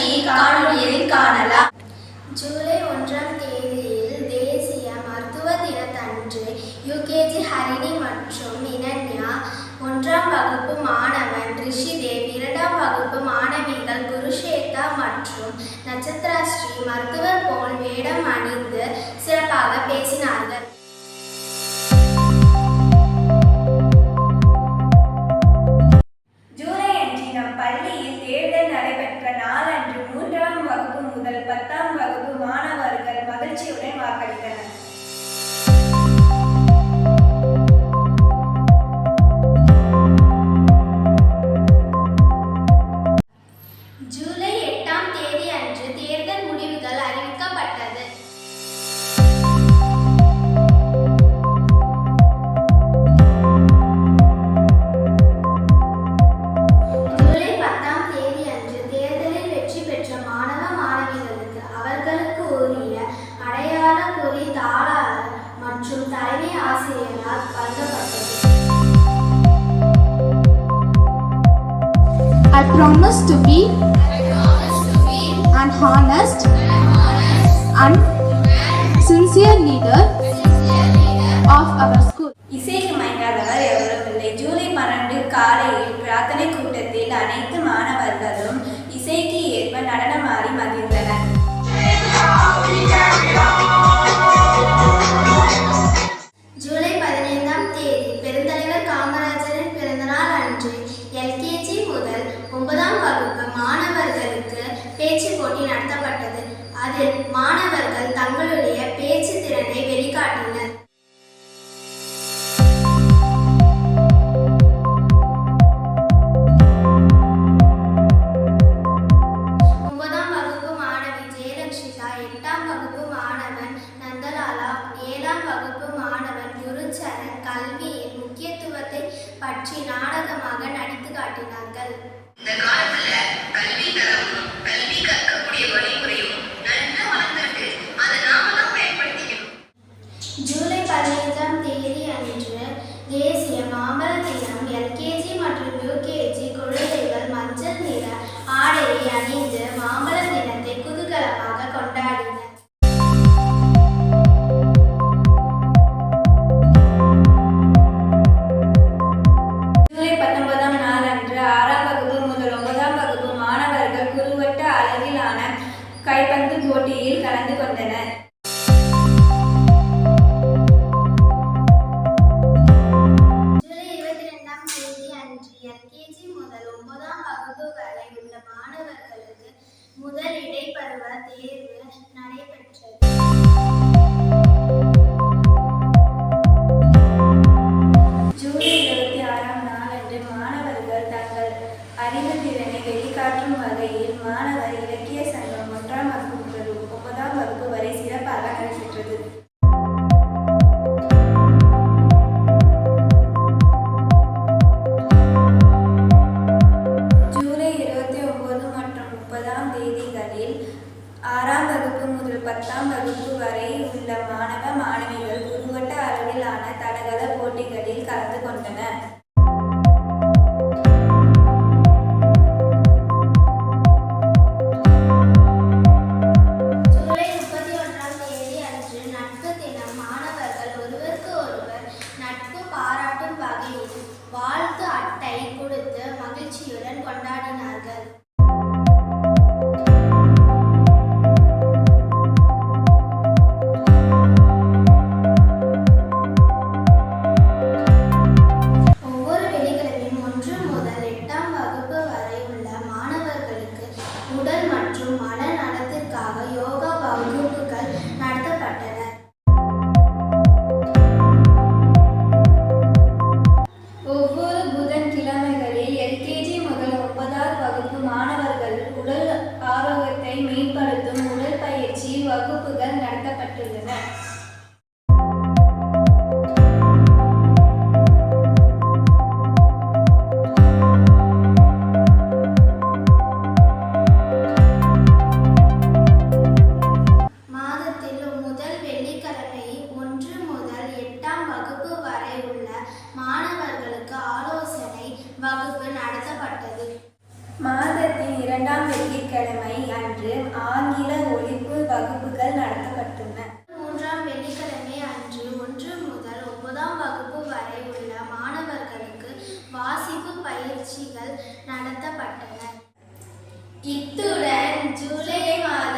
நிகழ்ச்சியை காணொளியில் காணலாம். ஜூலை 1ஆம் தேதியில் தேசிய மருத்துவ தினத்தன்று யுகேஜி ஹரிணி மற்றும் இனன்யா 1ஆம் வகுப்பு மாணவன் ரிஷிதேவ் 2ஆம் வகுப்பு மாணவிகள் குருஷேதா மற்றும் நட்சத்திரஸ்ரீ மருத்துவர் போல் வேடம் அணிந்து சிறப்பாக பேசினார்கள். ஜூலை அன்று நம் பள்ளியில் தேர்தல் நடைபெற்ற நாளன்று 3ஆம் வகுப்பு முதல் 10ஆம் வகுப்பு மாணவர்கள் மகிழ்ச்சியுடன் வாக்களித்தனர். ஜூலை 8ஆம் தேதி அன்று தேர்தல் முடிவுகள் அறிவிக்கப்பட்டது. ஜூலை 10ஆம் தேதி அன்று தேர்தலில் வெற்றி பெற்ற மாணவ மாணவிகளுக்கு அவர்களுக்கு உரிய அடையாள குறி தாளாளர் மற்றும் தலைமை ஆசிரியரால் வழங்கப்பட்டது. I promise to be an honest and sincere leader of our school. இசைக்கு மயங்காதவர் எவரும் இல்லை. ஜூலை 12 காலையில் பிரார்த்தனை கூட்டத்தில் அனைத்து மாணவர்களும் இசைக்கு ஏற்ப நடனமாடி மகிழ்ந்தனர். ஜூலை 15ஆம் தேதி பெருந்தலைவர் காமராஜரின் பிறந்தநாள் அன்று எல்கேஜி முதல் 9ஆம் வகுப்பு மாணவர்களுக்கு பேச்சு போட்டி நடத்தப்பட்டது. அதில் மாணவர்கள் தங்களுடைய பேச்சு திறனை வெளிக்காட்டினர். ஒன்பதாம் வகுப்பு மாணவி ஜெயலக்ஷிதா, 8ஆம் வகுப்பு மாணவன் நந்தலாலா, 7ஆம் வகுப்பு மாணவன் குருச்சரன் கல்வியின் முக்கியத்துவத்தை பற்றி நாடகமாக நடித்து காட்டினார்கள். இந்த காலத்துல கல்வி தரமும் கல்வி கற்கக்கூடிய வழிமுறையும் நல்லா வளர்ந்திருக்கு. அதை நாமளும் பயன்படுத்திக்கணும். ஜூலை 15ஆம் தேதி அன்று தேசிய மாம்பழ தினம். எல்கேஜி மற்றும் யுகேஜி குழந்தைகள் மஞ்சள் நிற ஆடையை அணிந்து மாம்பழ தினத்தை குதூகலமாக கொண்டாடினர். ஜூலை 19ஆம் நாளன்று 6ஆம் வகுப்பு முதல் 9ஆம் வகுப்பு மாணவர்கள் குறுவட்ட அளவிலான கைப்பந்து போட்டியில் கலந்து கொண்டனர். ஜூலை 22ஆம் தேதி அன்று எல்கேஜி முதல் 9ஆம் வகுப்பு வரை உள்ள மாணவர்களுக்கு முதல் இடைப்பருவ தேர்வு நடைபெற்றது. ஜூலை 26ஆம் நாளன்று மாணவர்கள் தங்கள் அறிவு திறனை வெளிக்காட்டும் வகையில் மாணவர் இலக்கிய சங்கம் 1ஆம் வகுப்பு முதல் 9ஆம் வகுப்பு வரை சிறப்பாக நடைபெற்றது. ஜூலை 29 மற்றும் 30ஆம் தேதிகளில் 6ஆம் வகுப்பு முதல் 10ஆம் வகுப்பு வரை உள்ள மாணவ மாணவிகள் குறுவட்ட அளவிலான தடகள போட்டிகளில் கலந்து கொண்டனர். ஜூலை 31ஆம் தேதி அன்று நட்பு தினம். மாணவர்கள் ஒருவருக்கு ஒருவர் நட்பு பாராட்டும் வகையில் வாழ்த்து அட்டை கொடுத்து மகிழ்ச்சியுடன் கொண்டாடினார்கள். ஒவ்வொரு வெள்ளிக்கிழமையும் 1 முதல் 8ஆம் வகுப்பு வரை உள்ள மாணவர்களுக்கு உடல் மற்றும் மன நலத்திற்காக யோகா வகுப்புகள் நடத்தப்பட்டன. ஒவ்வொரு புதன்கிழமைகளில் எல்கேஜி முதல் 9ஆம் வகுப்பு மாணவர்கள் உடல் ஆரோக்கியத்தை மேம்படுத்தும் உடற்பயிற்சி வகுப்புகள் நடத்தப்பட்டுள்ளன. மாதத்தில் முதல் வெள்ளிக்கிழமை 1 முதல் 8ஆம் வகுப்பு வரை உள்ள மாணவர்களுக்கு ஆலோசனை வகுப்பு நடத்தப்பட்டது. மாதத்தின் 2ஆம் வெள்ளி வெள்ளிக்கிழமை அன்று ஆங்கில ஒழிப்பு வகுப்புகள் நடத்தப்பட்டன. 3ஆம் வெள்ளிக்கிழமை அன்று 1 முதல் 9ஆம் வகுப்பு வரை உள்ள மாணவர்களுக்கு வாசிப்பு பயிற்சிகள் நடத்தப்பட்டன. இத்துடன் ஜூலை மாத